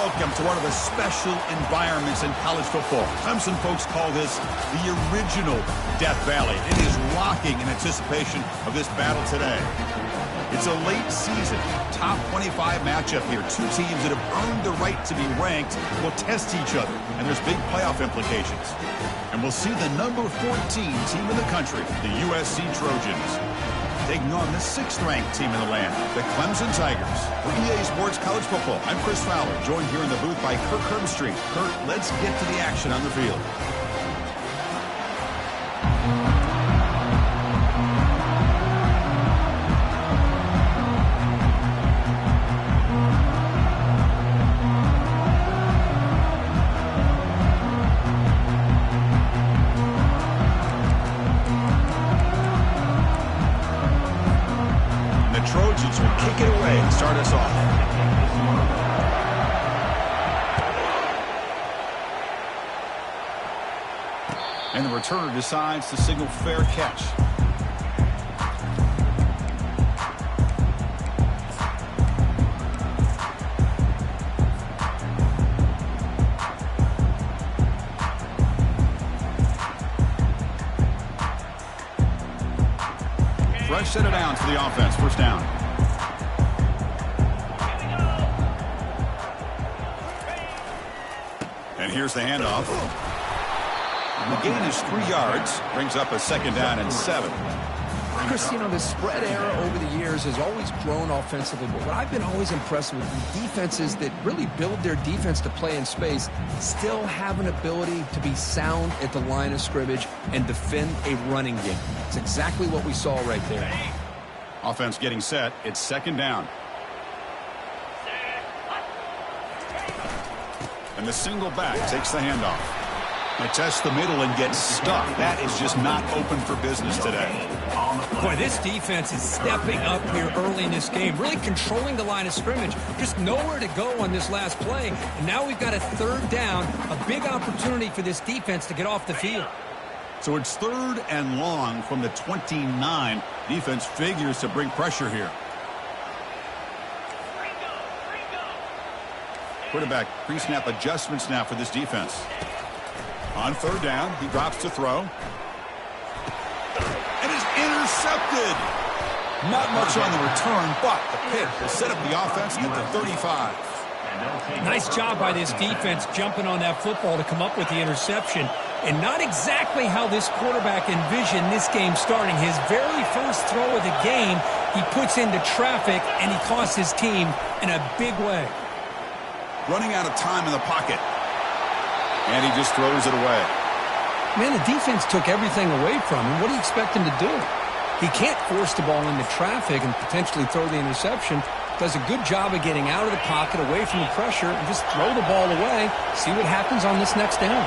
welcome to one of the special environments in college football. Clemson folks call this the original Death Valley. It is rocking in anticipation of this battle today. It's a late season, top 25 matchup here. Two teams that have earned the right to be ranked will test each other, and there's big playoff implications. And we'll see the number 14 team in the country, the USC Trojans, taking on the 6th-ranked team in the land, the Clemson Tigers. For EA Sports College Football, I'm Chris Fowler, joined here in the booth by Kirk Herbstreit. Kirk, let's get to the action on the field. Kick it away and start us off. And the returner decides to signal fair catch. Fresh set of downs for the offense. First down. And here's the handoff. The gain is 3 yards. Brings up a 2nd down and 7. Chris, you know, the spread era over the years has always grown offensively, but what I've been always impressed with is defenses that really build their defense to play in space still have an ability to be sound at the line of scrimmage and defend a running game. It's exactly what we saw right there. Offense getting set. It's 2nd down. And the single back takes the handoff. They test the middle and get stuck. That is just not open for business today. Boy, this defense is stepping up here early in this game, really controlling the line of scrimmage. Just nowhere to go on this last play. And now we've got a 3rd down, a big opportunity for this defense to get off the field. So it's 3rd and long from the 29. Defense figures to bring pressure here. Quarterback pre-snap adjustments now for this defense. On 3rd down, he drops to throw. And is intercepted. Not much on the return, but the pick will set up the offense at the 35. Nice job by this defense jumping on that football to come up with the interception. And not exactly how this quarterback envisioned this game starting. His very first throw of the game, he puts into traffic, and he costs his team in a big way. Running out of time in the pocket. And he just throws it away. Man, the defense took everything away from him. What do you expect him to do? He can't force the ball into traffic and potentially throw the interception. Does a good job of getting out of the pocket, away from the pressure, and just throw the ball away. See what happens on this next down.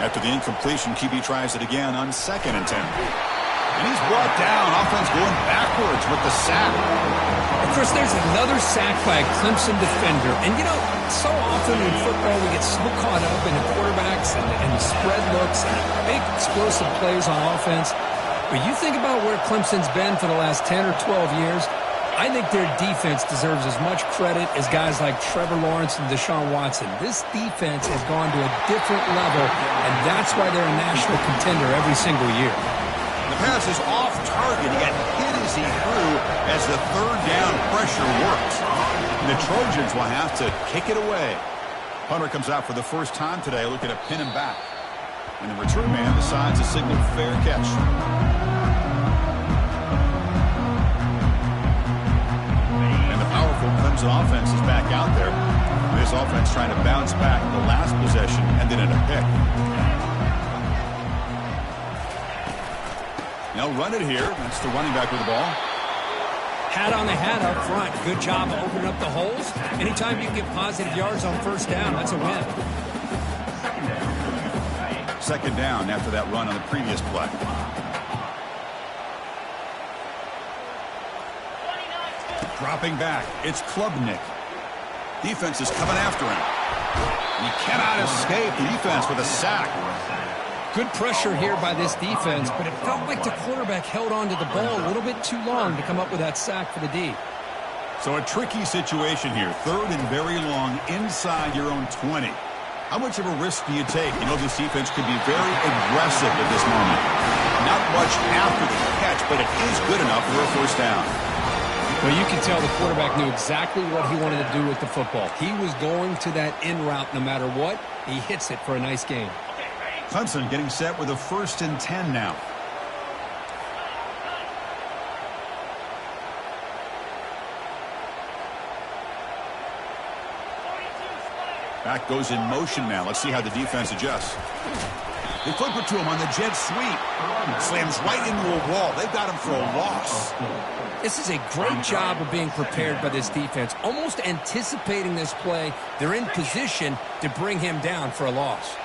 After the incompletion, QB tries it again on 2nd and 10. And he's brought down. Offense going backwards with the sack. And Chris, there's another sack by a Clemson defender. And, you know, so often in football we get so caught up in the quarterbacks and the spread looks and big explosive plays on offense. But you think about where Clemson's been for the last 10 or 12 years, I think their defense deserves as much credit as guys like Trevor Lawrence and Deshaun Watson. This defense has gone to a different level, and that's why they're a national contender every single year. The pass is off target. He got hit as he threw as the 3rd down pressure works. And the Trojans will have to kick it away. Punter comes out for the first time today, looking to pin him back. And the return man decides to signal fair catch. And the powerful Clemson offense is back out there. This offense trying to bounce back the last possession and then in a pick. They'll run it here. That's the running back with the ball. Hat on the hat up front. Good job of opening up the holes. Anytime you get positive yards on 1st down, that's a win. 2nd down after that run on the previous play. Dropping back. It's Klubnik. Defense is coming after him. He cannot escape the defense with a sack. Good pressure here by this defense, but it felt like the quarterback held on to the ball a little bit too long to come up with that sack for the D. So a tricky situation here. 3rd and very long inside your own 20. How much of a risk do you take? You know, this defense could be very aggressive at this moment. Not much after the catch, but it is good enough for a first down. Well, you can tell the quarterback knew exactly what he wanted to do with the football. He was going to that in route no matter what. He hits it for a nice gain. Clemson getting set with a 1st and 10 now. Back goes in motion now. Let's see how the defense adjusts. They flip it to him on the jet sweep. Slams right into a wall. They've got him for a loss. This is a great job of being prepared by this defense. Almost anticipating this play. They're in position to bring him down for a loss.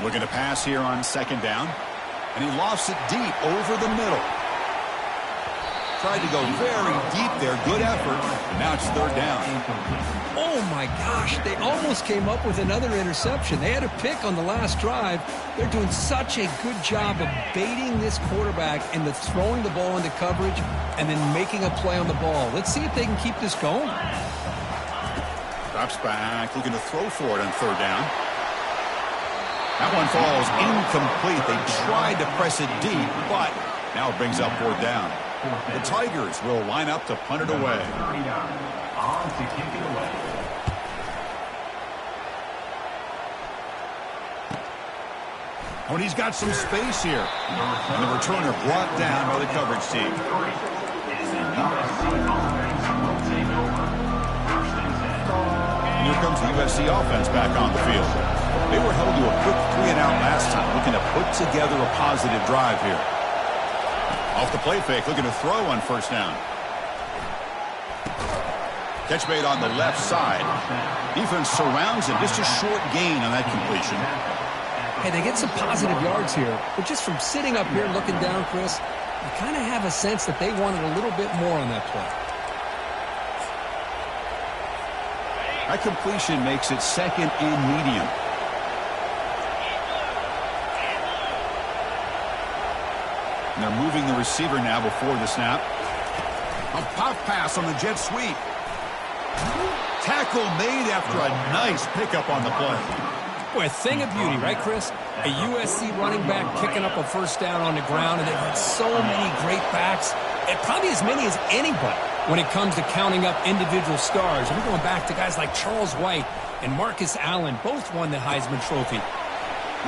Looking to pass here on 2nd down. And he lofts it deep over the middle. Tried to go very deep there. Good effort. And now it's 3rd down. Oh, my gosh. They almost came up with another interception. They had a pick on the last drive. They're doing such a good job of baiting this quarterback into throwing the ball into coverage and then making a play on the ball. Let's see if they can keep this going. Drops back. Looking to throw for it on 3rd down. That one falls incomplete. They tried to press it deep, but now it brings up 4th down. The Tigers will line up to punt it away. When he's got some space here. And the returner brought down by the coverage team. And here comes the USC offense back on the field. They were held to a quick 3-and-out last time, looking to put together a positive drive here. Off the play fake, looking to throw on 1st down. Catch made on the left side. Defense surrounds him. Just a short gain on that completion. Hey, they get some positive yards here, but just from sitting up here looking down, Chris, you kind of have a sense that they wanted a little bit more on that play. That completion makes it 2nd and medium. And they're moving the receiver now before the snap. A pop pass on the jet sweep. Tackle made after a nice pickup on the play. Boy, a thing of beauty, right, Chris? A USC running back picking up a 1st down on the ground, and they've had so many great backs, and probably as many as anybody when it comes to counting up individual stars. And we're going back to guys like Charles White and Marcus Allen, both won the Heisman Trophy.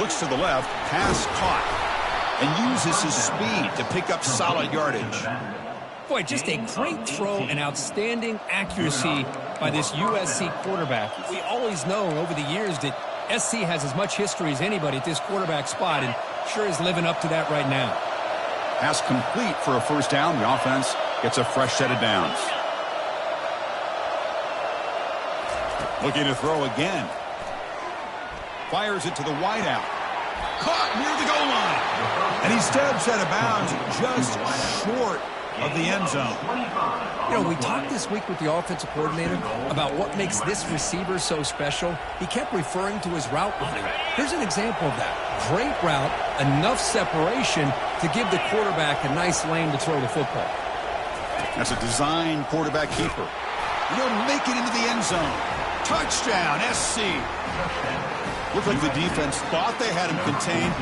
Looks to the left, pass caught. And uses his speed to pick up solid yardage. Boy, just a great throw and outstanding accuracy by this USC quarterback. We always know over the years that SC has as much history as anybody at this quarterback spot, and sure is living up to that right now. Pass complete for a 1st down. The offense gets a fresh set of downs. Looking to throw again. Fires it to the wideout. Caught near the goal line. And he steps out of bounds just short of the end zone. You know, we talked this week with the offensive coordinator about what makes this receiver so special. He kept referring to his route running. Here's an example of that. Great route, enough separation to give the quarterback a nice lane to throw the football. That's a design quarterback keeper. He'll make it into the end zone. Touchdown, SC. Looked like the defense thought they had him contained.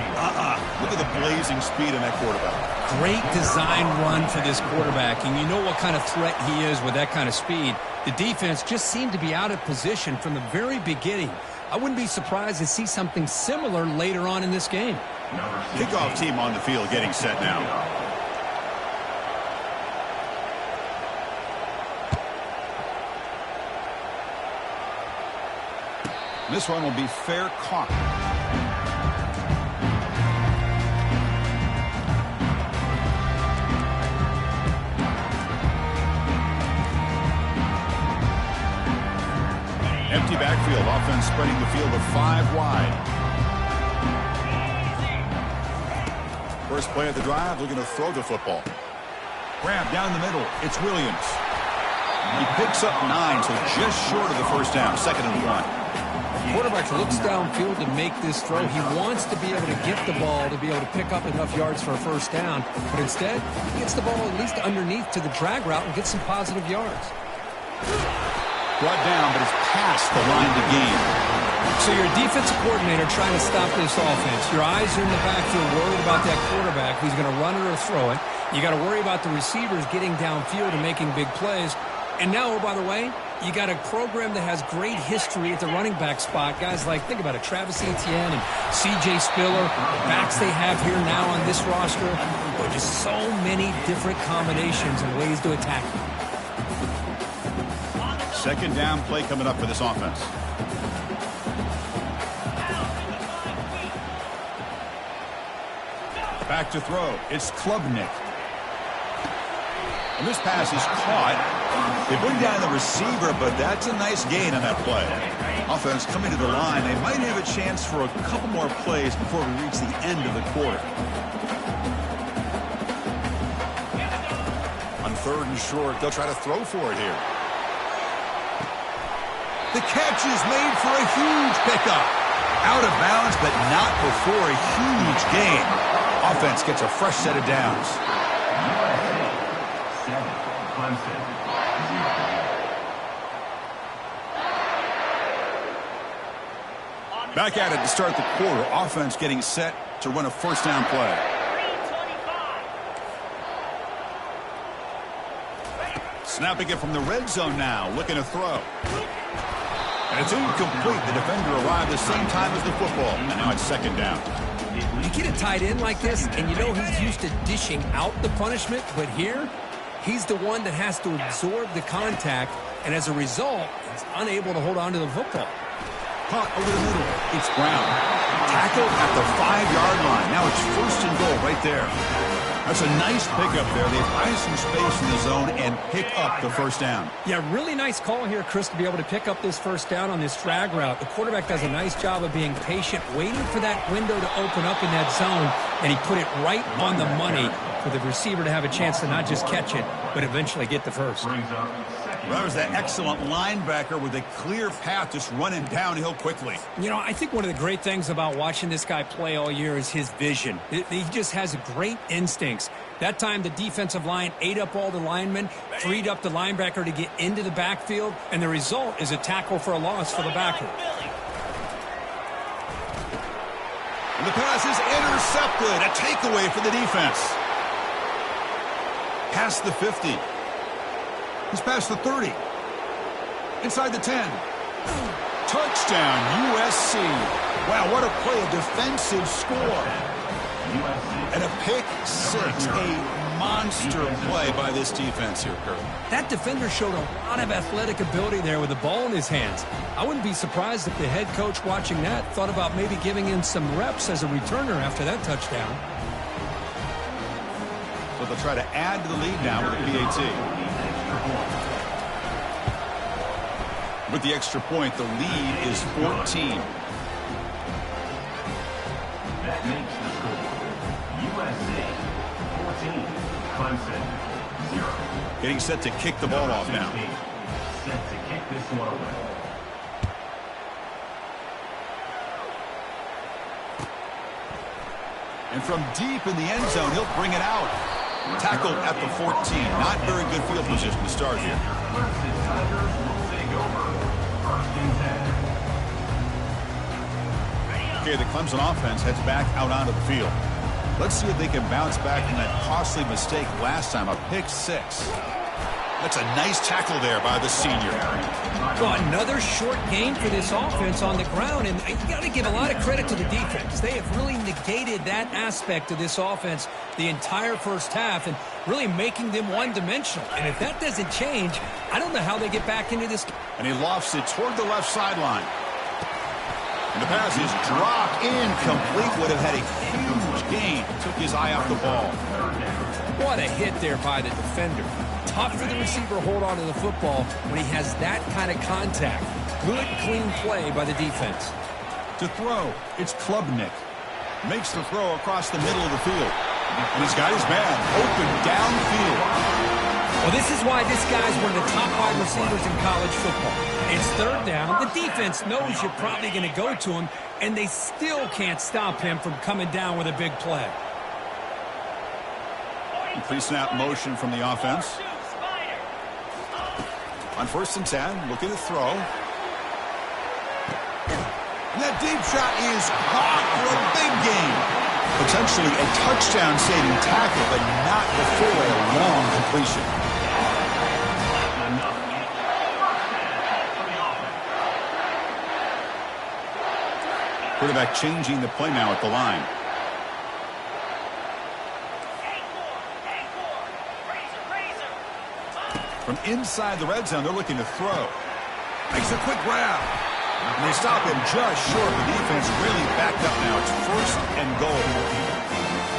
Look at the blazing speed in that quarterback. Great design run for this quarterback, and you know what kind of threat he is with that kind of speed. The defense just seemed to be out of position from the very beginning. I wouldn't be surprised to see something similar later on in this game. Kickoff team on the field getting set now. This one will be fair caught. Empty backfield, offense spreading the field of 5 wide. First play of the drive, looking to throw the football. Grab down the middle, it's Williams. He picks up 9, so just short of the first down, 2nd and 1. Quarterback looks downfield to make this throw. He wants to be able to get the ball to be able to pick up enough yards for a first down. But instead, he gets the ball at least underneath to the drag route and gets some positive yards. Brought down, but it's past the line to gain. So you're a defensive coordinator trying to stop this offense. Your eyes are in the backfield worried about that quarterback who's going to run it or throw it. You got to worry about the receivers getting downfield and making big plays. And now, oh, by the way, you got a program that has great history at the running back spot. Guys like, think about it, Travis Etienne and C.J. Spiller, the backs they have here now on this roster. But just so many different combinations and ways to attack them. 2nd down play coming up for this offense. Back to throw. It's Klubnik. And this pass is caught. They bring down the receiver, but that's a nice gain on that play. Offense coming to the line. They might have a chance for a couple more plays before we reach the end of the quarter. On 3rd and short, they'll try to throw for it here. The catch is made for a huge pickup. Out of bounds, but not before a huge gain. Offense gets a fresh set of downs. Back at it to start the quarter. Offense getting set to run a first down play. Snapping it from the red zone now. Looking to throw. And it's incomplete. The defender arrived the same time as the football. And now it's 2nd down. You get a tight end like this, and you know he's used to dishing out the punishment, but here, he's the one that has to absorb the contact, and as a result, he's unable to hold on to the football. Caught over the middle. It's Brown. Tackled at the 5-yard line. Now it's 1st and goal right there. That's a nice pickup there. They find some space in the zone and pick up the first down. Yeah, really nice call here, Chris, to be able to pick up this first down on this drag route. The quarterback does a nice job of being patient, waiting for that window to open up in that zone, and he put it right on the money for the receiver to have a chance to not just catch it, but eventually get the first. That was that excellent linebacker with a clear path just running downhill quickly. You know, I think one of the great things about watching this guy play all year is his vision. He just has great instincts. That time, the defensive line ate up all the linemen, freed up the linebacker to get into the backfield, and the result is a tackle for a loss for the backer. And the pass is intercepted. A takeaway for the defense. Past the 50. He's past the 30. Inside the 10. Touchdown, USC. Wow, what a play, a defensive score. And a pick 6, a monster play by this defense here, Kurt. That defender showed a lot of athletic ability there with the ball in his hands. I wouldn't be surprised if the head coach watching that thought about maybe giving him some reps as a returner after that touchdown. So they'll try to add to the lead now with a PAT. With the extra point, the lead is 14. That makes the score USC 14, Clemson 0. Getting set to kick the ball off now. Set to kick this one away. And from deep in the end zone, he'll bring it out. Tackled at the 14. Not very good field position to start here. Okay, the Clemson offense heads back out onto the field. Let's see if they can bounce back from that costly mistake last time, a pick 6. That's a nice tackle there by the senior. Well, another short gain for this offense on the ground, and you got to give a lot of credit to the defense. They have really negated that aspect of this offense the entire first half and really making them one-dimensional. And if that doesn't change, I don't know how they get back into this. And he lofts it toward the left sideline. And the pass is dropped incomplete. Would have had a huge gain. Took his eye off the ball. What a hit there by the defender. Tough for the receiver to hold on to the football when he has that kind of contact. Good, clean play by the defense. To throw, it's Klubnik. Makes the throw across the middle of the field. And he's got his man open downfield. Well, this is why this guy's one of the top wide receivers in college football. It's third down. The defense knows you're probably going to go to him, and they still can't stop him from coming down with a big play. Pre-snap motion from the offense. On 1st and 10, looking to throw. And that deep shot is caught for a big gain. Potentially a touchdown-saving tackle, but not before a long completion. Quarterback changing the play now at the line. From inside the red zone, they're looking to throw. Makes a quick grab. And they stop him just short. The defense really backed up now. It's 1st and goal.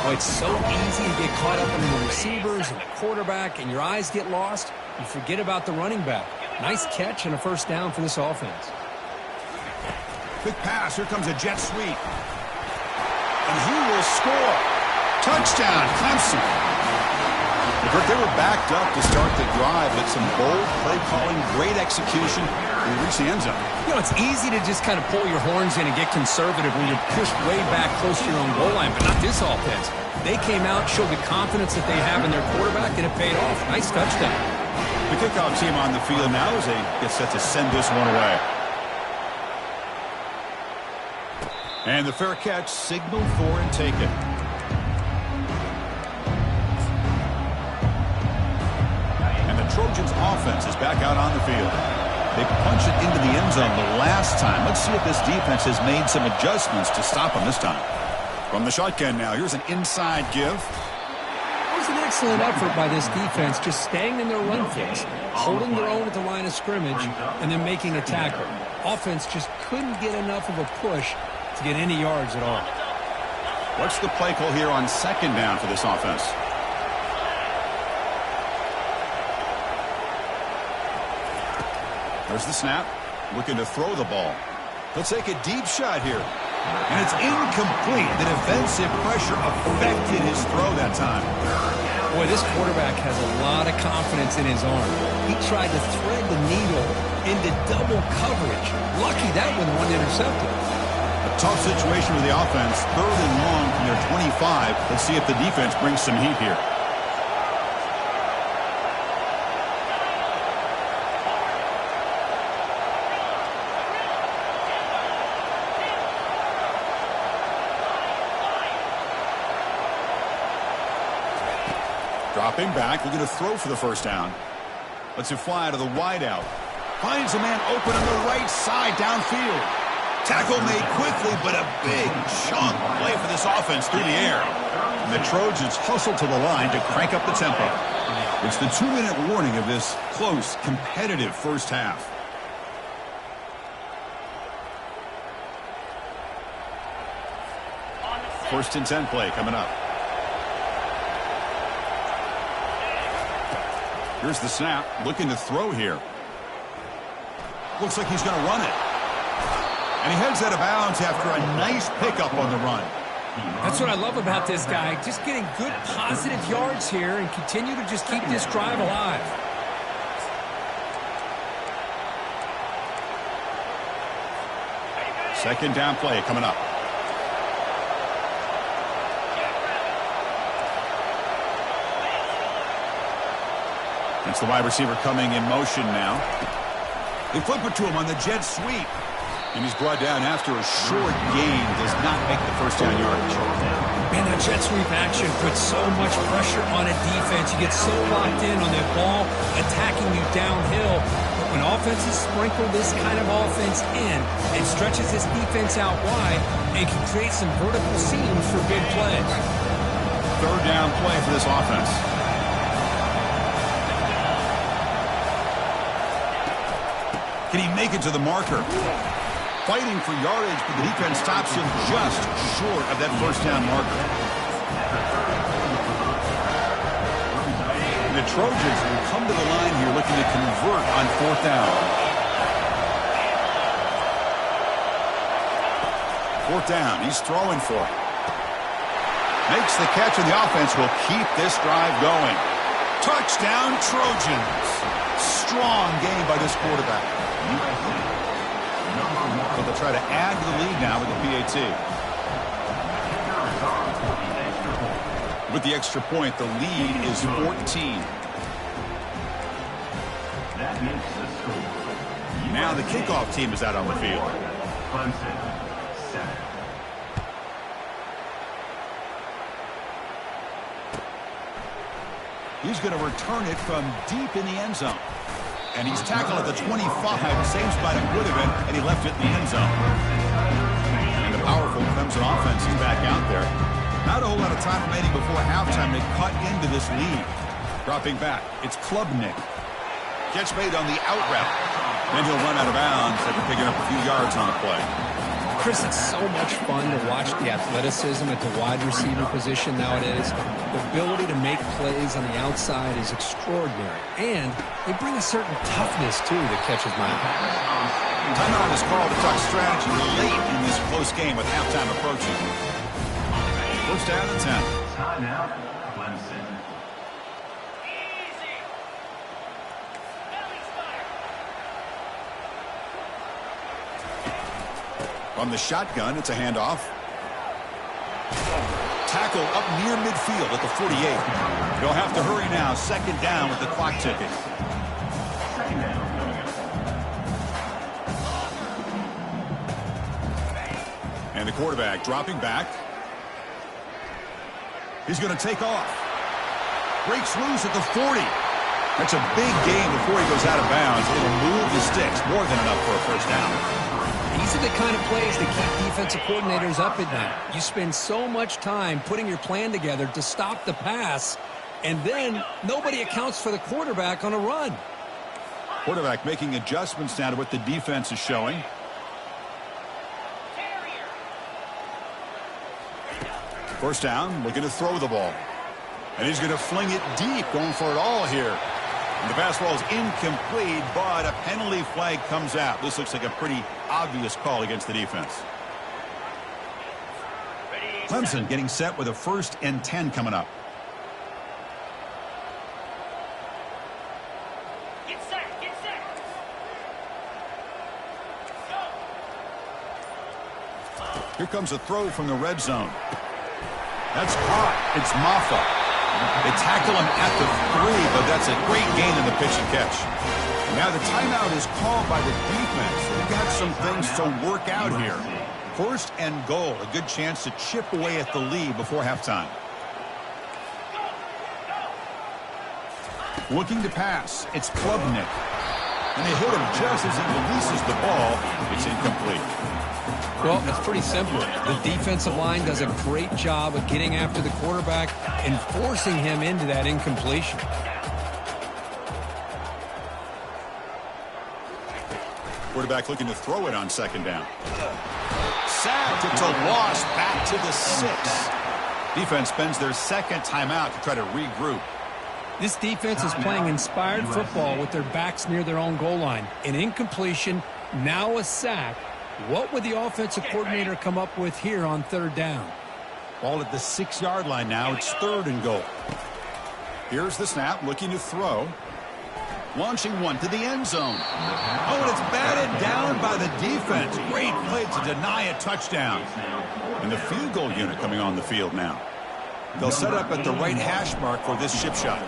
Oh, it's so easy to get caught up in the receivers and the quarterback, and your eyes get lost. You forget about the running back. Nice catch and a 1st down for this offense. Quick pass. Here comes a jet sweep. And he will score. Touchdown, Clemson. They were backed up to start the drive, but some bold play calling, great execution, and reach the end zone. You know, it's easy to just kind of pull your horns in and get conservative when you're pushed way back close to your own goal line, but not this offense. They came out, showed the confidence that they have in their quarterback, and it paid off. Nice touchdown. The kickoff team on the field now as they get set to send this one away. And the fair catch signaled for and taken. Trojans offense is back out on the field. They punch it into the end zone the last time. Let's see if this defense has made some adjustments to stop them this time. From the shotgun now, here's an inside give. It was an excellent effort by this defense, just staying in their run fix, holding their own at the line of scrimmage, and then making a tackle. Offense just couldn't get enough of a push to get any yards at all. What's the play call here on 2nd down for this offense? There's the snap. Looking to throw the ball. He'll take a deep shot here. And it's incomplete. The defensive pressure affected his throw that time. Boy, this quarterback has a lot of confidence in his arm. He tried to thread the needle into double coverage. Lucky that one wasn't intercepted. A tough situation with the offense. 3rd and long from their 25. Let's see if the defense brings some heat here. Dropping back, looking to throw for the 1st down. Lets it fly to the wideout. Finds a man open on the right side downfield. Tackle made quickly, but a big chunk play for this offense through the air. And the Trojans hustle to the line to crank up the tempo. It's the 2-minute warning of this close, competitive 1st half. First and 10 play coming up. Here's the snap, looking to throw here. Looks like he's going to run it. And he heads out of bounds after a nice pickup on the run. That's what I love about this guy. Just getting good positive yards here and continue to just keep this drive alive. Second down play coming up. It's the wide receiver coming in motion now. They flip it to him on the jet sweep. And he's brought down after a short gain. Does not make the 1st down yardage. Man, that jet sweep action puts so much pressure on a defense. You get so locked in on that ball attacking you downhill. But when offenses sprinkle this kind of offense in, it stretches this defense out wide and can create some vertical seams for big plays. 3rd down play for this offense. Can he make it to the marker? Fighting for yardage, but the defense stops him just short of that 1st down marker. And the Trojans will come to the line here looking to convert on 4th down. 4th down, he's throwing for it. Makes the catch, and the offense will keep this drive going. Touchdown, Trojans. Strong game by this quarterback. So they'll try to add to the lead now with the PAT. With the extra point, the lead is 14. That makes the score. Now the kickoff team is out on the field. Clemson, 7. He's going to return it from deep in the end zone. And he's tackled at the 25, same spot it would have been, and he left it in the end zone. And the powerful Clemson offense is back out there. Not a whole lot of time remaining before halftime to cut into this lead. Dropping back, it's Klubnik. Catch made on the out route. Then he'll run out of bounds after picking up a few yards on the play. Chris, it's so much fun to watch the athleticism at the wide receiver position nowadays. The ability to make plays on the outside is extraordinary. And they bring a certain toughness, too, that catches my eye. Timeout is called to talk strategy late in this close game with halftime approaching. First down and 10. Timeout, Clemson. From the shotgun, it's a handoff. Tackle up near midfield at the 48. They'll have to hurry now. Second down with the clock ticking. Second down coming up. And the quarterback dropping back. He's going to take off. Breaks loose at the 40. That's a big gain before he goes out of bounds. It'll move the sticks. More than enough for a first down. These are the kind of plays that keep defensive coordinators up at night. You spend so much time putting your plan together to stop the pass, and then nobody accounts for the quarterback on a run. Quarterback making adjustments now to what the defense is showing. First down, looking to throw the ball. And he's going to fling it deep, going for it all here. And the pass ball is incomplete, but a penalty flag comes out. This looks like a pretty obvious call against the defense. Clemson getting set with a 1st and 10 coming up. Get set, get set. Go. Here comes a throw from the red zone. That's caught. It's Maffa. They tackle him at the 3, but that's a great gain in the pitch and catch. Now the timeout is called by the defense. They've got some things to work out here. 1st and goal, a good chance to chip away at the lead before halftime. Looking to pass, it's Klubnik. And they hit him just as he releases the ball. It's incomplete. Well, it's pretty simple. The defensive line does a great job of getting after the quarterback and forcing him into that incompletion. Quarterback looking to throw it on second down. Sacked. It's a loss back to the 6. Defense spends their second timeout to try to regroup. This defense is playing inspired football with their backs near their own goal line. An incompletion, now a sack. What would the offensive coordinator come up with here on 3rd down? Ball at the 6-yard line now. It's 3rd and goal. Here's the snap, looking to throw. Launching one to the end zone. Oh, and it's batted down by the defense. Great play to deny a touchdown. And the field goal unit coming on the field now. They'll set up at the right hash mark for this chip shot.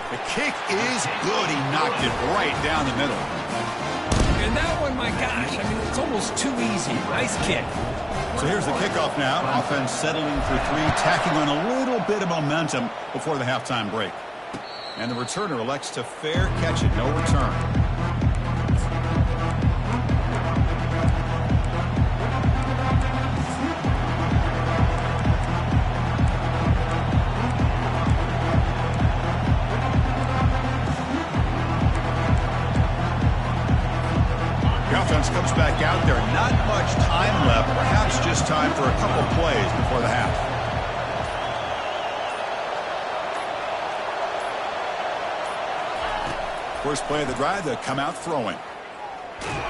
The kick is good. He knocked it right down the middle. And that one, my gosh, I mean, it's almost too easy. Nice kick. So here's the kickoff now. Offense settling for 3, tacking on a little bit of momentum before the halftime break. And the returner elects to fair catch it. No return. Offense comes back out there. Not much time left. Perhaps just time for a couple plays before the half. First play of the drive, they come out throwing.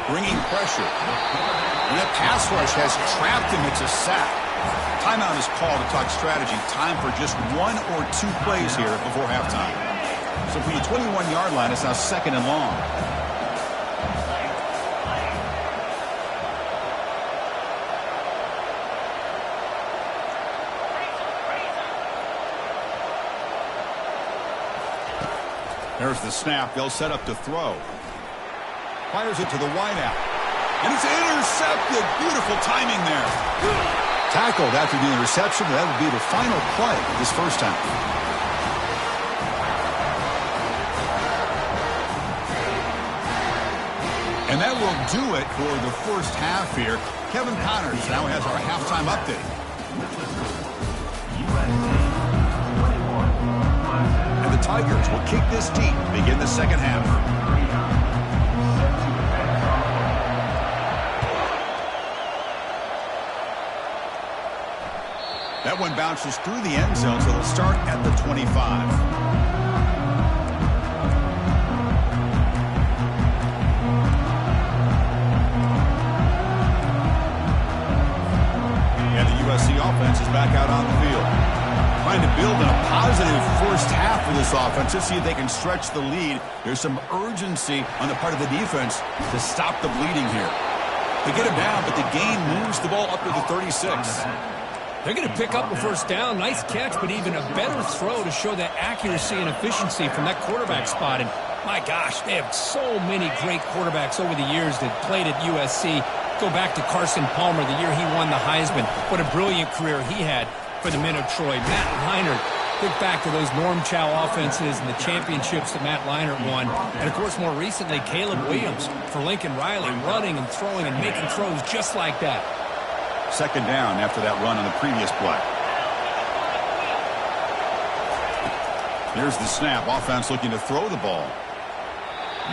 Bringing pressure. And that pass rush has trapped him. It's a sack. Timeout is called to talk strategy. Time for just 1 or 2 plays here before halftime. So from the 21-yard line, it's now 2nd and long. There's the snap. They'll set up to throw. Fires it to the wideout. And it's intercepted. Beautiful timing there. Tackled after the interception. That would be the final play this first time. And that will do it for the first half here. Kevin Connors now has our halftime update. And the Tigers will kick this deep, begin the second half. That one bounces through the end zone, so it'll start at the 25. And the USC offense is back out on the field. Trying to build in a positive first half for this offense. Let's see if they can stretch the lead. There's some urgency on the part of the defense to stop the bleeding here. They get him down, but the gain moves the ball up to the 36. They're going to pick up a first down. Nice catch, but even a better throw to show that accuracy and efficiency from that quarterback spot. And my gosh, they have so many great quarterbacks over the years that played at USC. Go back to Carson Palmer, the year he won the Heisman. What a brilliant career he had for the men of Troy. Matt Leinart, think back to those Norm Chow offenses and the championships that Matt Leinart won. And, of course, more recently, Caleb Williams for Lincoln Riley, running and throwing and making throws just like that. Second down after that run on the previous play. Here's the snap. Offense looking to throw the ball.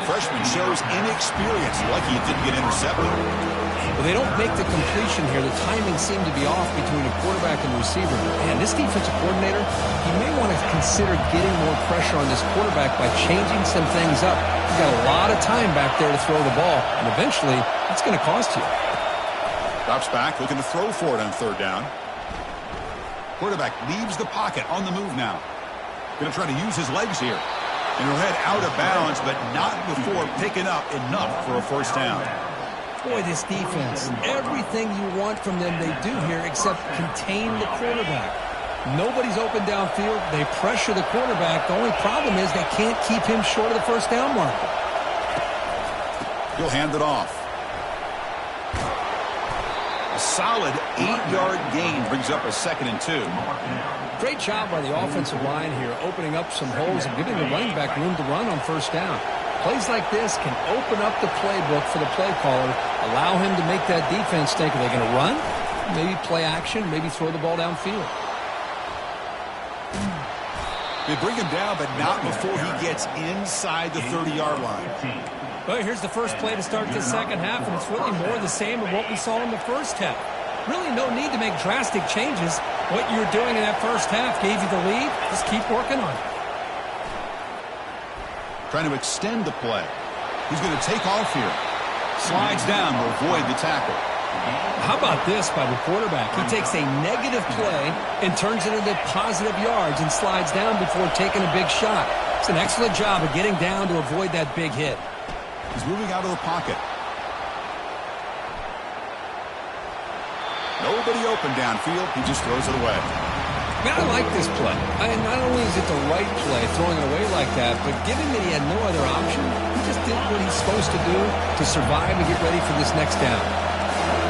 Freshman shows inexperience. Lucky it didn't get intercepted. Well, they don't make the completion here. The timing seemed to be off between a quarterback and receiver. And this defensive coordinator, he may want to consider getting more pressure on this quarterback by changing some things up. He's got a lot of time back there to throw the ball, and eventually it's going to cost you. Drops back, looking to throw for it on third down. Quarterback leaves the pocket on the move now. Going to try to use his legs here. And he'll head out of bounds, but not before picking up enough for a first down. Boy, this defense, everything you want from them they do here except contain the quarterback. Nobody's open downfield. They pressure the quarterback. The only problem is they can't keep him short of the first down marker. He'll hand it off. A solid 8-yard gain brings up a 2nd and 2. Great job by the offensive line here, opening up some holes and giving the running back room to run on first down. Plays like this can open up the playbook for the play caller, allow him to make that defense think, are they going to run? Maybe play action, maybe throw the ball downfield. They bring him down, but not before he gets inside the 30-yard line. Well, here's the first play to start this second half, and it's really more the same of what we saw in the first half. Really no need to make drastic changes. What you were doing in that first half gave you the lead. Just keep working on it. Trying to extend the play. He's going to take off here. Slides down to avoid the tackle. How about this by the quarterback? He takes a negative play and turns it into positive yards and slides down before taking a big shot. It's an excellent job of getting down to avoid that big hit. He's moving out of the pocket. Nobody open downfield. He just throws it away. Man, I like this play. Not only is it the right play, throwing it away like that, but given that he had no other option, he just did what he's supposed to do to survive and get ready for this next down.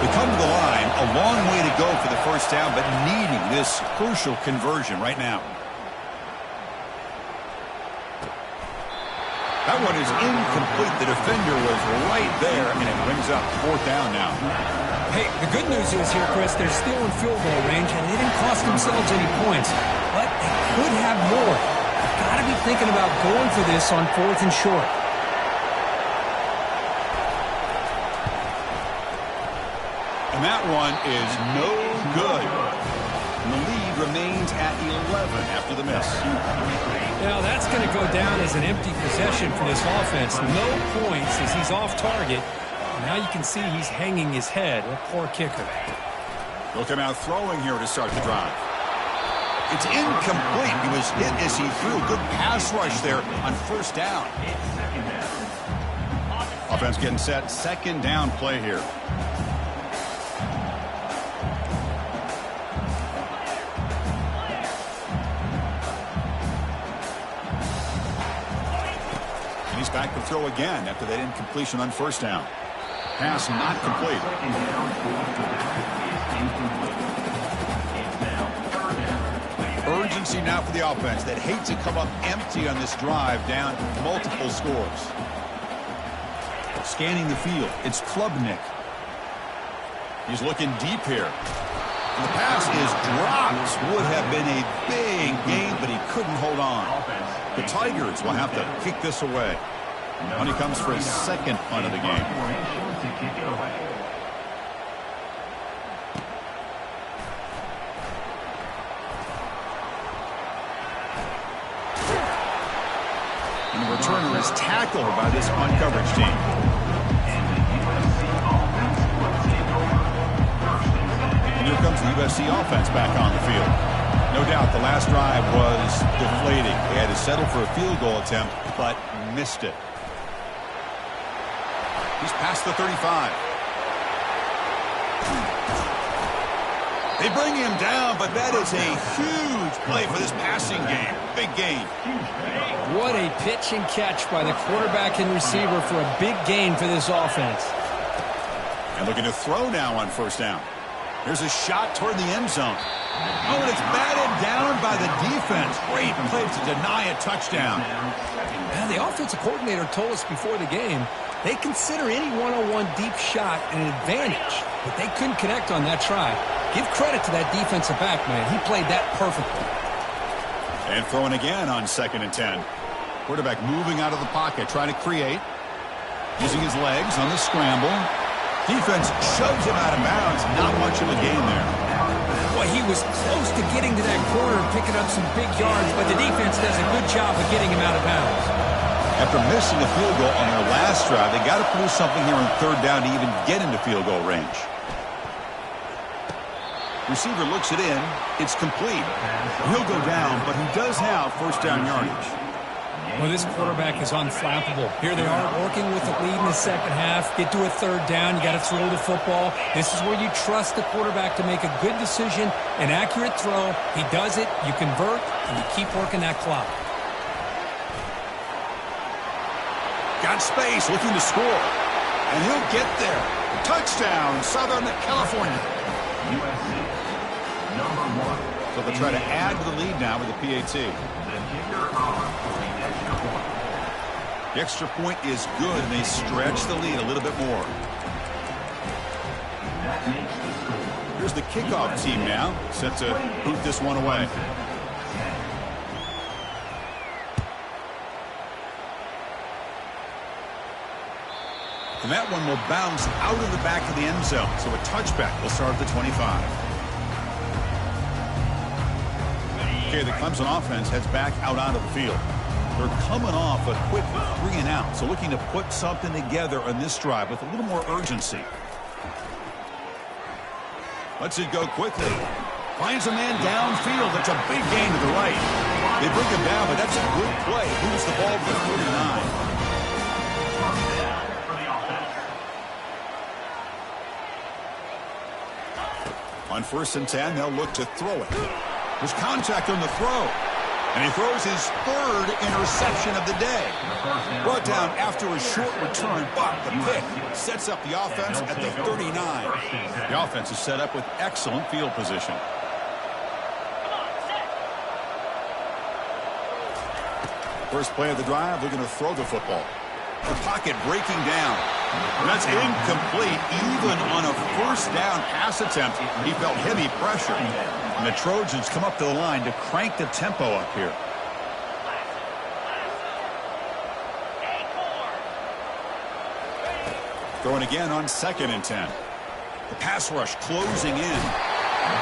They come to the line, a long way to go for the first down, but needing this crucial conversion right now. That one is incomplete. The defender was right there, and it brings up fourth down now. Hey, the good news is here, Chris, they're still in field goal range, and they didn't cost themselves any points. But they could have more. Got to be thinking about going for this on 4th and short. And that one is no good. And the lead remains at 11 after the miss. Now, that's going to go down as an empty possession for this offense. No points as he's off target. Now you can see he's hanging his head. A poor kicker. He'll come out throwing here to start the drive. It's incomplete. He was hit as he threw. Good pass rush there on first down. Offense getting set. Second down play here. And he's back to throw again after that incompletion on first down. Pass not complete. Urgency now for the offense that hate to come up empty on this drive, down multiple scores. Scanning the field, it's Klubnik. He's looking deep here. And the pass is dropped. Would have been a big game, but he couldn't hold on. The Tigers will have to kick this away. When he comes for his second punt of the game. And the returner is tackled by this punt coverage team. And here comes the USC offense back on the field. No doubt the last drive was deflating. They had to settle for a field goal attempt, but missed it. He's past the 35. They bring him down, but that is a huge play for this passing game. Big gain. What a pitch and catch by the quarterback and receiver for a big gain for this offense. And looking to throw now on first down. Here's a shot toward the end zone. Oh, and it's batted down by the defense. Great play to deny a touchdown. Now, the offensive coordinator told us before the game they consider any one-on-one deep shot an advantage, but they couldn't connect on that try. Give credit to that defensive back, man. He played that perfectly. And throwing again on 2nd and 10. Quarterback moving out of the pocket, trying to create. Using his legs on the scramble. Defense shoves him out of bounds. Not much of a gain there. Boy, he was close to getting to that corner and picking up some big yards, but the defense does a good job of getting him out of bounds. After missing a field goal on their last drive, they got to produce something here on third down to even get into field goal range. Receiver looks it in. It's complete. He'll go down, but he does have first down yardage. Well, this quarterback is unflappable. Here they are working with the lead in the second half. Get to a third down. You got to throw the football. This is where you trust the quarterback to make a good decision, an accurate throw. He does it. You convert, and you keep working that clock. Got space, looking to score. And he'll get there. Touchdown, Southern California. USC, number 1. So they'll try to add to the lead now with the PAT. The kicker on for the extra point. The extra point is good, and they stretch the lead a little bit more. That makes the score. Here's the kickoff team now, set to boot this one away. And that one will bounce out of the back of the end zone. So a touchback will start at the 25. Okay, the Clemson offense heads back out onto the field. They're coming off a quick 3 and out. So looking to put something together on this drive with a little more urgency. Lets it go quickly. Finds a man downfield. That's a big gain to the right. They bring him down, but that's a good play. Moves the ball to the 39. On 1st and 10, they'll look to throw it. There's contact on the throw. And he throws his 3rd interception of the day. Brought down after a short return, but the pick sets up the offense at the 39. The offense is set up with excellent field position. First play of the drive, they're going to throw the football. The pocket breaking down. And that's incomplete. Even on a first down pass attempt, he felt heavy pressure. And the Trojans come up to the line to crank the tempo up here. Throwing again on 2nd and 10. The pass rush closing in.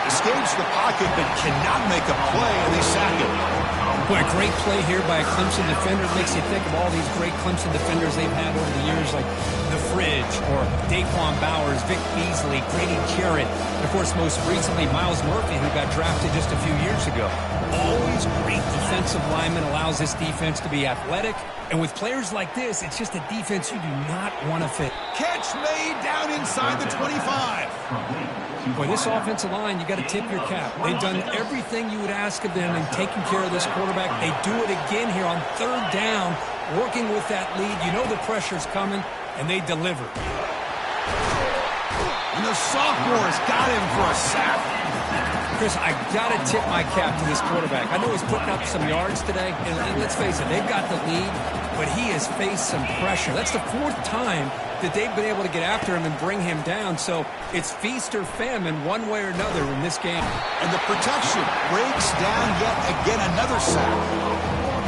Escapes the pocket but cannot make a play, and they sack it. Boy, a great play here by a Clemson defender. It makes you think of all these great Clemson defenders they've had over the years, like The Fridge or Daquan Bowers, Vic Beasley, Grady Jarrett, and, of course, most recently, Miles Murphy, who got drafted just a few years ago. Always great defensive lineman, allows this defense to be athletic. And with players like this, it's just a defense you do not want to fit. Catch made down inside the 25. Boy, this offensive line, you got to tip your cap. They've done everything you would ask of them in taking care of this quarterback. They do it again here on third down, working with that lead. You know the pressure's coming, and they deliver. And the sophomore's got him for a sack. Chris, I got to tip my cap to this quarterback. I know he's putting up some yards today, and let's face it, they've got the lead, but he has faced some pressure. That's the fourth time that they've been able to get after him and bring him down. So it's feast or famine one way or another in this game. And the protection breaks down yet again another sack.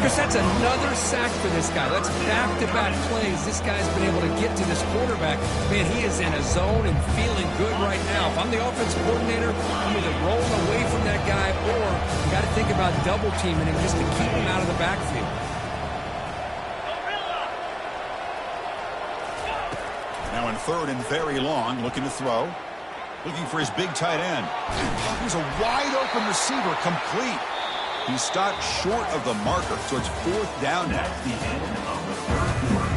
Chris, that's another sack for this guy. That's back-to-back plays. This guy's been able to get to this quarterback. Man, he is in a zone and feeling good right now. If I'm the offensive coordinator, I'm either rolling away from that guy or you got to think about double-teaming him just to keep him out of the backfield. Now in third and very long, looking to throw. Looking for his big tight end. Here's a wide-open receiver, complete. He stopped short of the marker, so it's fourth down now. The end of the third quarter.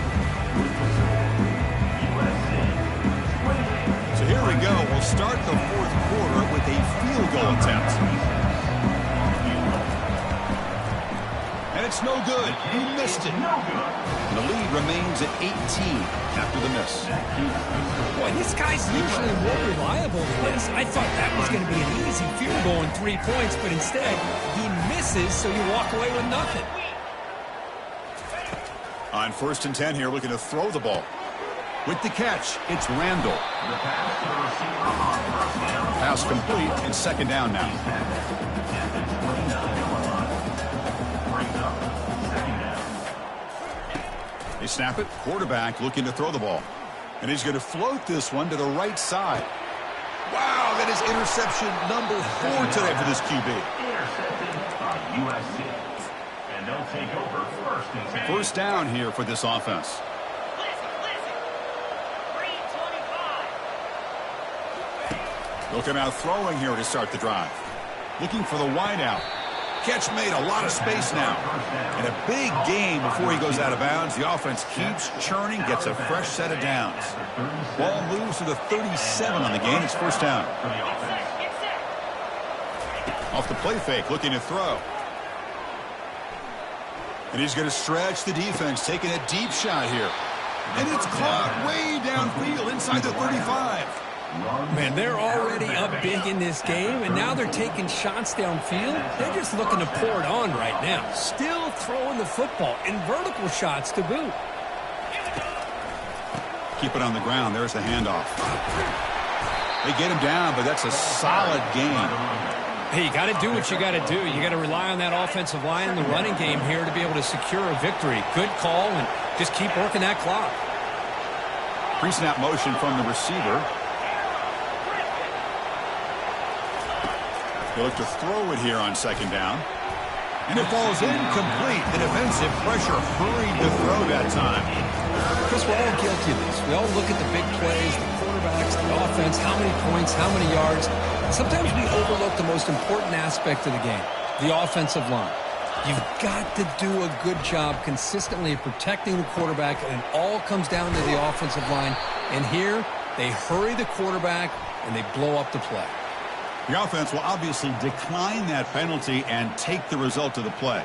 So here we go. We'll start the fourth quarter with a field goal attempt. And it's no good. He missed it. And the lead remains at 18 after the miss. Boy, this guy's usually more reliable than this. I thought that was going to be an easy field goal in 3 points, but instead he misses, so you walk away with nothing. On 1st and 10 here, looking to throw the ball. With the catch, it's Randall. The pass to the receiver on first down. Pass complete, and 2nd down now. At the 29-yard line. Brings up 2nd down. They snap it. Quarterback looking to throw the ball. And he's going to float this one to the right side. Wow, that is interception number 4 today for this QB. Intercepted by USC. And they'll take over 1st and 10. First down here for this offense. Listen. 325. They'll come out throwing here to start the drive. Looking for the wideout. Catch made, a lot of space now. And a big gain before he goes out of bounds. The offense keeps churning, gets a fresh set of downs. Ball moves to the 37 on the game. It's first down. Get set. Off the play fake, looking to throw. And he's going to stretch the defense, taking a deep shot here. And it's caught way downfield inside the 35. Man, they're already up big in this game, and now they're taking shots downfield. They're just looking to pour it on right now. Still throwing the football, and vertical shots to boot. Keep it on the ground. There's the handoff. They get him down, but that's a solid game. Hey, you got to do what you got to do. You got to rely on that offensive line and the running game here to be able to secure a victory. Good call, and just keep working that clock. Pre-snap motion from the receiver. They look to throw it here on 2nd down. And it falls incomplete. The defensive pressure hurried the throw that time. Chris, we're all guilty of this. We all look at the big plays, the quarterbacks, the offense, how many points, how many yards. Sometimes we overlook the most important aspect of the game, the offensive line. You've got to do a good job consistently of protecting the quarterback, and it all comes down to the offensive line. And here, they hurry the quarterback, and they blow up the play. The offense will obviously decline that penalty and take the result of the play.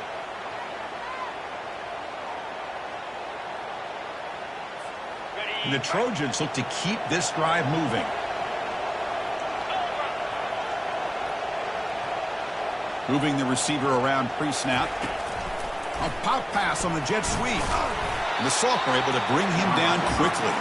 And the Trojans look to keep this drive moving. Moving the receiver around pre-snap. A pop pass on the jet sweep. And the sophomore able to bring him down quickly.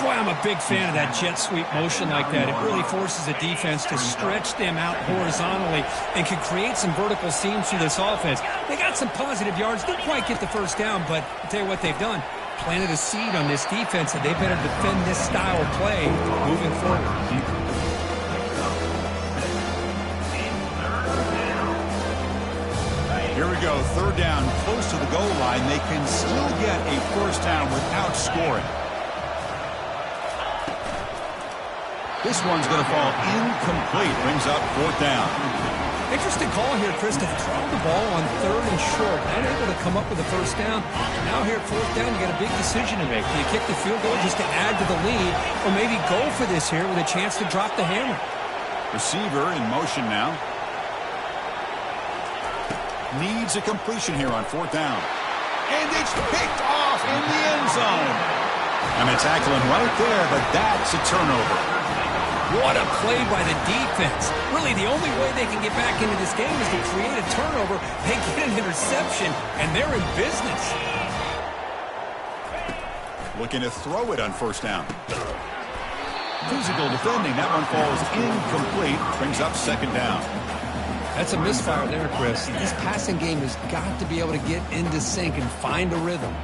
Boy, I'm a big fan of that jet sweep motion like that. It really forces the defense to stretch them out horizontally and can create some vertical seams through this offense. They got some positive yards. Didn't quite get the first down, but I'll tell you what they've done. Planted a seed on this defense, and they better defend this style of play moving forward. Here we go, third down, close to the goal line. They can still get a first down without scoring. This one's going to fall incomplete. Brings up fourth down. Interesting call here, Chris, to throw the ball on third and short. Not able to come up with a first down. Now here at fourth down, you got a big decision to make. Do you kick the field goal just to add to the lead, or maybe go for this here with a chance to drop the hammer? Receiver in motion now. Needs a completion here on fourth down. And it's picked off in the end zone. And a tackle him right there, but that's a turnover. What a play by the defense. Really, the only way they can get back into this game is to create a turnover. They get an interception, and they're in business. Looking to throw it on first down. Physical defending. That one falls incomplete. Brings up second down. That's a misfire there, Chris. This passing game has got to be able to get into sync and find a rhythm.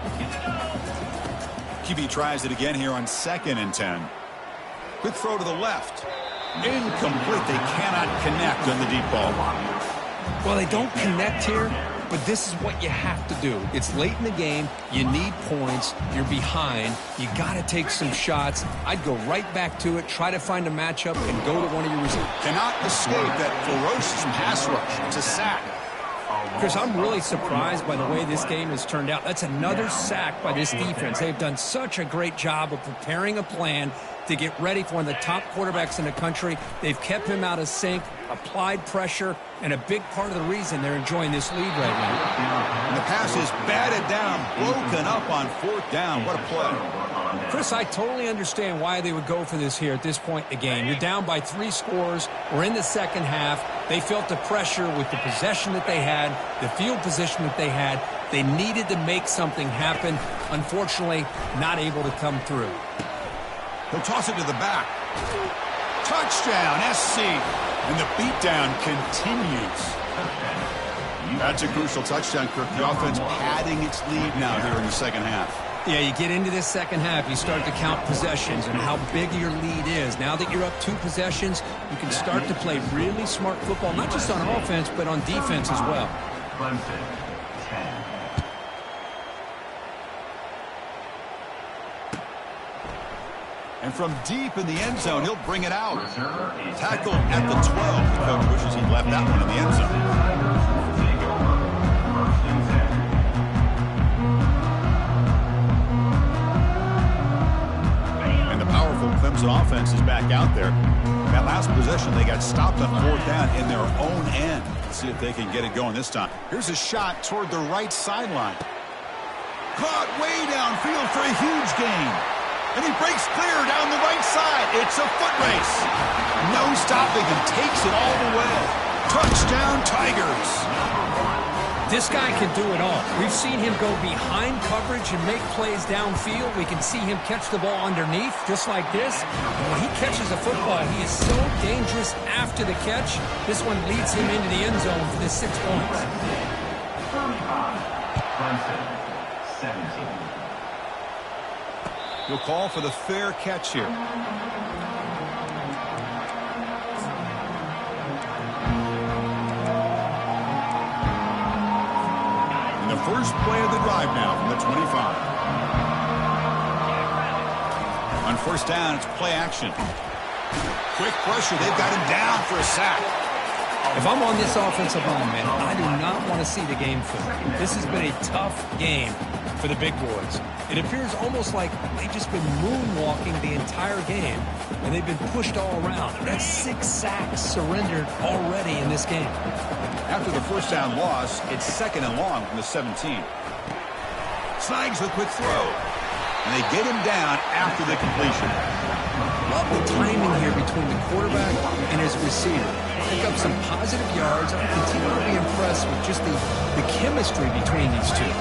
QB tries it again here on 2nd and 10. Quick throw to the left. Incomplete. They cannot connect on the deep ball. Well, they don't connect here, but this is what you have to do. It's late in the game. You need points. You're behind. You got to take some shots. I'd go right back to it, try to find a matchup, and go to one of your receivers. Cannot escape that ferocious pass rush. It's a sack. Chris, I'm really surprised by the way this game has turned out. That's another sack by this defense. They've done such a great job of preparing a plan to get ready for one of the top quarterbacks in the country. They've kept him out of sync, applied pressure, and a big part of the reason they're enjoying this lead right now. And the pass is batted down, broken up on fourth down. What a play. Chris, I totally understand why they would go for this here at this point in the game. You're down by 3 scores. We're in the second half. They felt the pressure with the possession that they had, the field position that they had. They needed to make something happen. Unfortunately, not able to come through. He'll toss it to the back. Touchdown, SC. And the beatdown continues. That's a crucial touchdown, Kirk. The offense padding its lead now here in the second half. Yeah, you get into this second half, you start to count possessions and how big your lead is. Now that you're up 2 possessions, you can start to play really smart football, not just on offense, but on defense as well. And from deep in the end zone, he'll bring it out. Tackled at the 12. The coach wishes he'd left that one in the end zone. And the powerful Clemson offense is back out there. That last possession, they got stopped on fourth down in their own end. Let's see if they can get it going this time. Here's a shot toward the right sideline. Caught way downfield for a huge gain. And he breaks clear down the right side. It's a foot race. No stopping him. Takes it all the way. Touchdown, Tigers. This guy can do it all. We've seen him go behind coverage and make plays downfield. We can see him catch the ball underneath, just like this. And when he catches a football, he is so dangerous after the catch. This one leads him into the end zone for the 6 points. Clemson, 17. He'll call for the fair catch here. And the first play of the drive now from the 25. On first down, it's play action. Quick pressure. They've got him down for a sack. If I'm on this offensive line, man, I do not want to see the game film. This has been a tough game for the big boys. It appears almost like they've just been moonwalking the entire game, and they've been pushed all around. That's 6 sacks surrendered already in this game. After the first down loss, it's 2nd and long from the 17. Snags the quick throw, and they get him down after the completion. Love the timing here between the quarterback and his receiver. Pick up some positive yards. I continue to be impressed with just the chemistry between these two.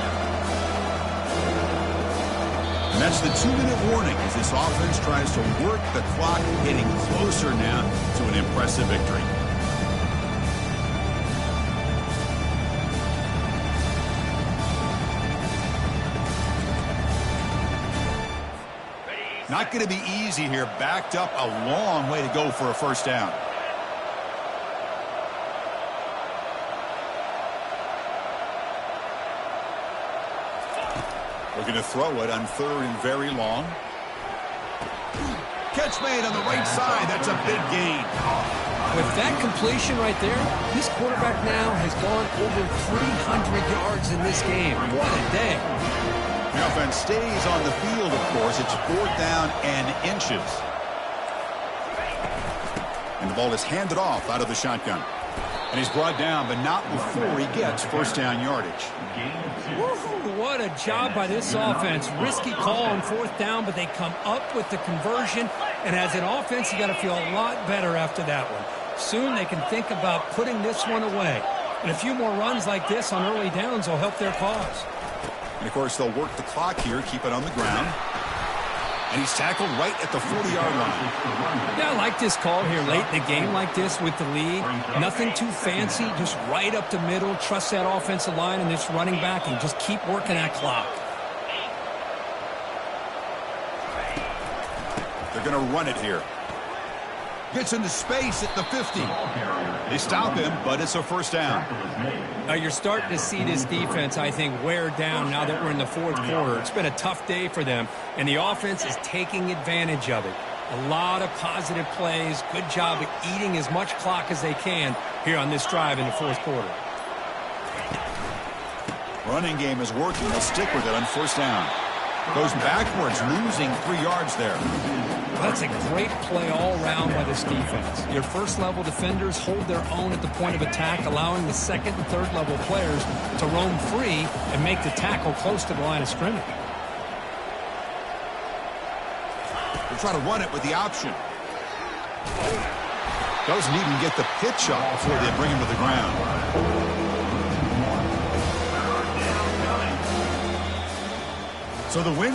And that's the 2-minute warning as this offense tries to work the clock, getting closer now to an impressive victory. Not going to be easy here. Backed up a long way to go for a first down. Looking to throw it on 3rd and very long. Catch made on the right side. That's a big gain. With that completion right there, this quarterback now has gone over 300 yards in this game. What a day. The offense stays on the field, of course. It's 4th down and inches. And the ball is handed off out of the shotgun. And he's brought down, but not before he gets 1st down yardage. Woo-hoo, what a job by this offense. Risky call on 4th down, but they come up with the conversion. And as an offense, you got to feel a lot better after that one. Soon they can think about putting this one away. And a few more runs like this on early downs will help their cause. And, of course, they'll work the clock here, keep it on the ground. And he's tackled right at the 40-yard line. Yeah, I like this call here late in the game like this with the lead. Nothing too fancy, just right up the middle. Trust that offensive line and this running back and just keep working that clock. They're going to run it here. Gets into space at the 50. They stop him, but it's a 1st down. Now you're starting to see this defense, I think, wear down now that we're in the 4th quarter. It's been a tough day for them, and the offense is taking advantage of it. A lot of positive plays. Good job at eating as much clock as they can here on this drive in the 4th quarter. Running game is working. They'll stick with it on 1st down. Goes backwards, losing 3 yards there. That's a great play all around by this defense. Your 1st-level defenders hold their own at the point of attack, allowing the 2nd and 3rd-level players to roam free and make the tackle close to the line of scrimmage. They'll try to run it with the option. Doesn't even get the pitch up before they bring him to the ground. So the win.